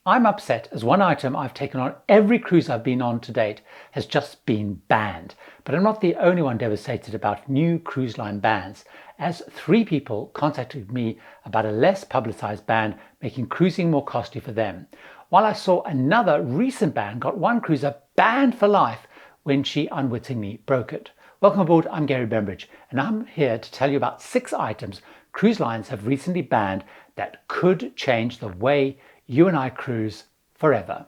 I'm upset as one item I've taken on every cruise I've been on to date has just been banned. But I'm not the only one devastated about new cruise line bans, as 3 people contacted me about a less publicized ban making cruising more costly for them. While I saw another recent ban got one cruiser banned for life when she unwittingly broke it. Welcome aboard, I'm Gary Bembridge, and I'm here to tell you about 6 items cruise lines have recently banned that could change the way you and I cruise forever.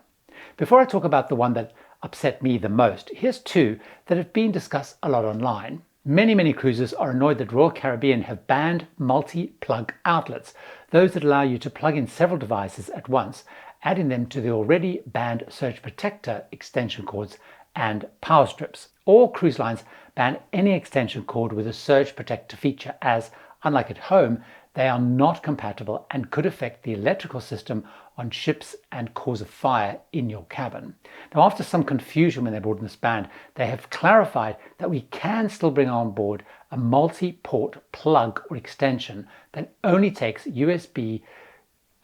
Before I talk about the one that upset me the most, here's 2 that have been discussed a lot online. Many cruisers are annoyed that Royal Caribbean have banned multi-plug outlets, those that allow you to plug in several devices at once, adding them to the already banned surge protector extension cords and power strips. All cruise lines ban any extension cord with a surge protector feature as, unlike at home, they are not compatible and could affect the electrical system on ships and cause a fire in your cabin. Now, after some confusion when they brought in this ban, they have clarified that we can still bring on board a multi-port plug or extension that only takes USB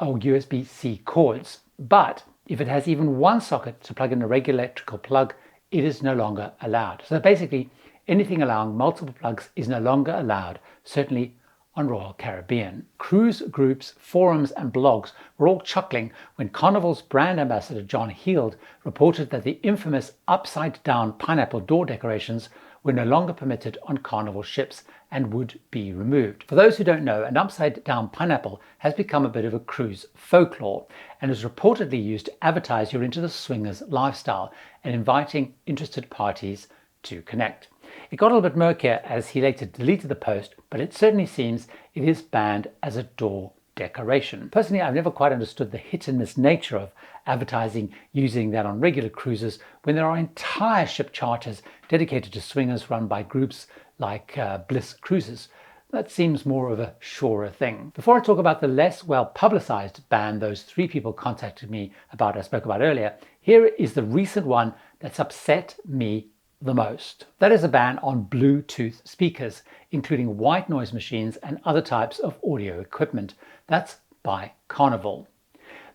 or USB-C cords. But if it has even one socket to plug in a regular electrical plug, it is no longer allowed. So basically, anything allowing multiple plugs is no longer allowed, certainly on Royal Caribbean. Cruise groups, forums and blogs were all chuckling when Carnival's brand ambassador John Heald reported that the infamous upside-down pineapple door decorations were no longer permitted on Carnival ships and would be removed. For those who don't know, an upside-down pineapple has become a bit of a cruise folklore and is reportedly used to advertise you're into the swingers lifestyle and inviting interested parties to connect. It got a little bit murkier as he later deleted the post, but it certainly seems it is banned as a door decoration. Personally, I've never quite understood the hit and miss nature of advertising using that on regular cruises when there are entire ship charters dedicated to swingers run by groups like Bliss Cruises. That seems more of a surer thing. Before I talk about the less well publicized ban those 3 people contacted me about I spoke about earlier, here is the recent one that's upset me the most. That is a ban on Bluetooth speakers, including white noise machines and other types of audio equipment. That's by Carnival.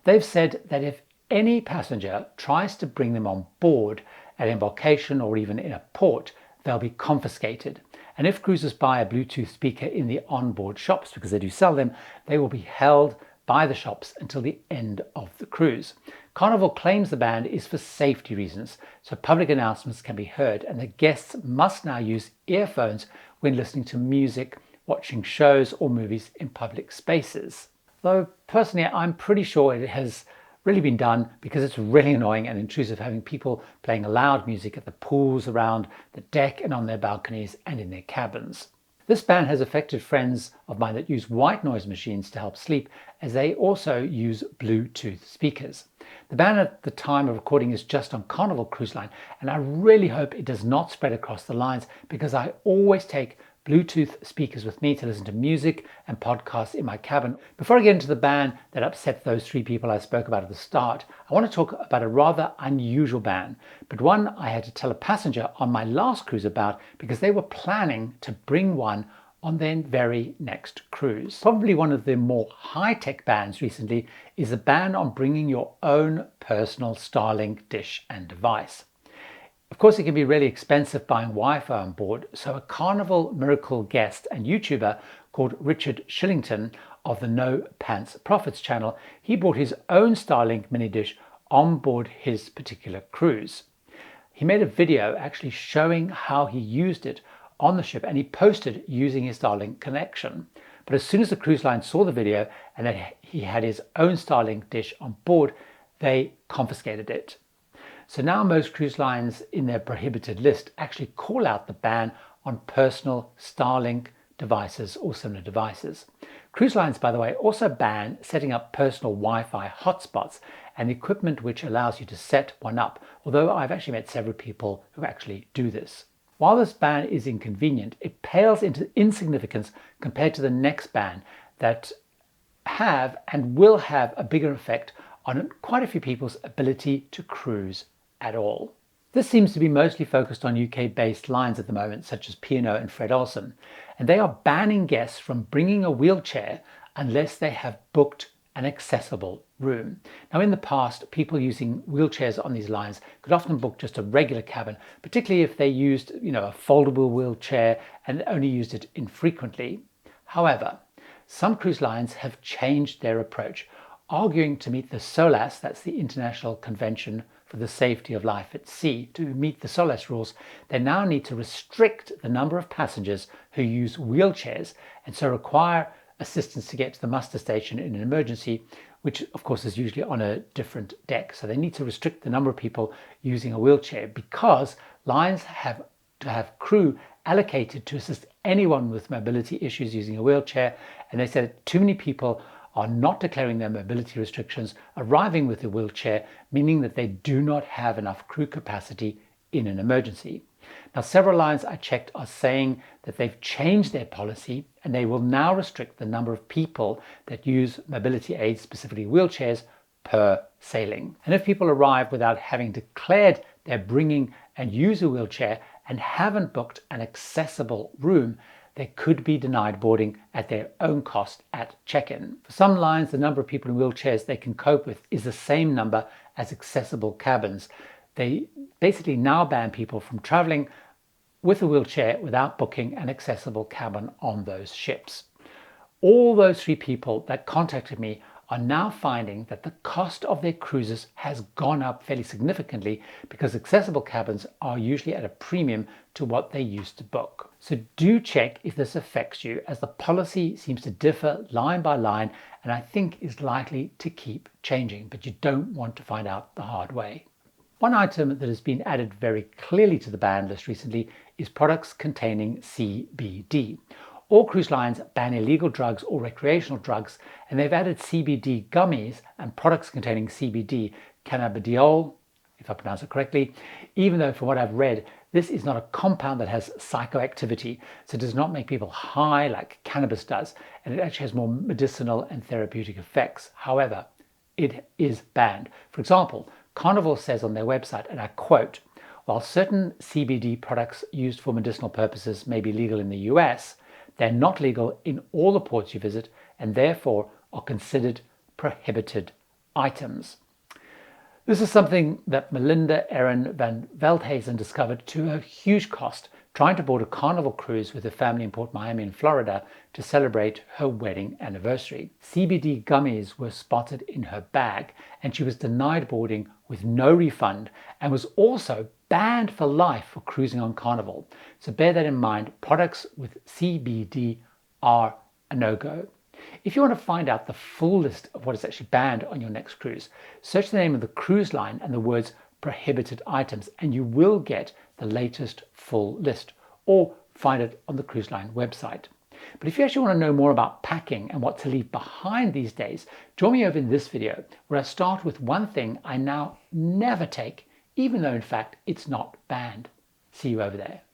They've said that if any passenger tries to bring them on board at embarkation or even in a port, they'll be confiscated. And if cruisers buy a Bluetooth speaker in the onboard shops, because they do sell them, they will be held by the shops until the end of the cruise. Carnival claims the ban is for safety reasons, so public announcements can be heard and the guests must now use earphones when listening to music, watching shows or movies in public spaces. Though personally, I'm pretty sure it has really been done because it's really annoying and intrusive having people playing loud music at the pools, around the deck and on their balconies and in their cabins. This ban has affected friends of mine that use white noise machines to help sleep, as they also use Bluetooth speakers. The ban at the time of recording is just on Carnival Cruise Line, and I really hope it does not spread across the lines because I always take Bluetooth speakers with me to listen to music and podcasts in my cabin. Before I get into the ban that upset those 3 people I spoke about at the start, I want to talk about a rather unusual ban, but one I had to tell a passenger on my last cruise about because they were planning to bring one on their very next cruise. Probably one of the more high-tech bans recently is a ban on bringing your own personal Starlink dish and device. Of course, it can be really expensive buying Wi-Fi on board, so a Carnival Miracle guest and YouTuber called Richard Shillington of the No Pants Profits channel, he brought his own Starlink mini dish on board his particular cruise. He made a video actually showing how he used it on the ship and he posted using his Starlink connection. But as soon as the cruise line saw the video and that he had his own Starlink dish on board, they confiscated it. So now most cruise lines in their prohibited list actually call out the ban on personal Starlink devices or similar devices. Cruise lines, by the way, also ban setting up personal Wi-Fi hotspots and equipment which allows you to set one up, although I've actually met several people who actually do this. While this ban is inconvenient, it pales into insignificance compared to the next ban that have and will have a bigger effect on quite a few people's ability to cruise at all. This seems to be mostly focused on UK-based lines at the moment, such as P&O and Fred Olsen, and they are banning guests from bringing a wheelchair unless they have booked an accessible room. Now, in the past, people using wheelchairs on these lines could often book just a regular cabin, particularly if they used, a foldable wheelchair and only used it infrequently. However, some cruise lines have changed their approach, arguing to meet the SOLAS, that's the International Convention for the Safety of Life at Sea, to meet the SOLAS rules, they now need to restrict the number of passengers who use wheelchairs and so require assistance to get to the muster station in an emergency, which of course is usually on a different deck. So they need to restrict the number of people using a wheelchair because lines have to have crew allocated to assist anyone with mobility issues using a wheelchair. And they said too many people are not declaring their mobility restrictions, arriving with a wheelchair, meaning that they do not have enough crew capacity in an emergency. Now, several lines I checked are saying that they've changed their policy and they will now restrict the number of people that use mobility aids, specifically wheelchairs, per sailing. And if people arrive without having declared they're bringing and use a wheelchair and haven't booked an accessible room, they could be denied boarding at their own cost at check-in. For some lines, the number of people in wheelchairs they can cope with is the same number as accessible cabins. They basically now ban people from traveling with a wheelchair without booking an accessible cabin on those ships. All those 3 people that contacted me are now finding that the cost of their cruises has gone up fairly significantly because accessible cabins are usually at a premium to what they used to book. So do check if this affects you, as the policy seems to differ line by line and I think is likely to keep changing, but you don't want to find out the hard way. One item that has been added very clearly to the ban list recently is products containing CBD. All cruise lines ban illegal drugs or recreational drugs, and they've added CBD gummies and products containing CBD, cannabidiol, if I pronounce it correctly, even though from what I've read, this is not a compound that has psychoactivity, so it does not make people high like cannabis does, and it actually has more medicinal and therapeutic effects. However, it is banned. For example, Carnival says on their website, and I quote, "While certain CBD products used for medicinal purposes may be legal in the US, they're not legal in all the ports you visit and therefore are considered prohibited items." This is something that Melinda Erin van Veldhuizen discovered to her huge cost, trying to board a Carnival cruise with her family in Port Miami in Florida to celebrate her wedding anniversary. CBD gummies were spotted in her bag and she was denied boarding with no refund and was also banned for life for cruising on Carnival. So bear that in mind, products with CBD are a no-go. If you want to find out the full list of what is actually banned on your next cruise, search the name of the cruise line and the words prohibited items and you will get the latest full list, or find it on the cruise line website. But if you actually want to know more about packing and what to leave behind these days, join me over in this video where I start with one thing I now never take, even though in fact it's not banned. See you over there.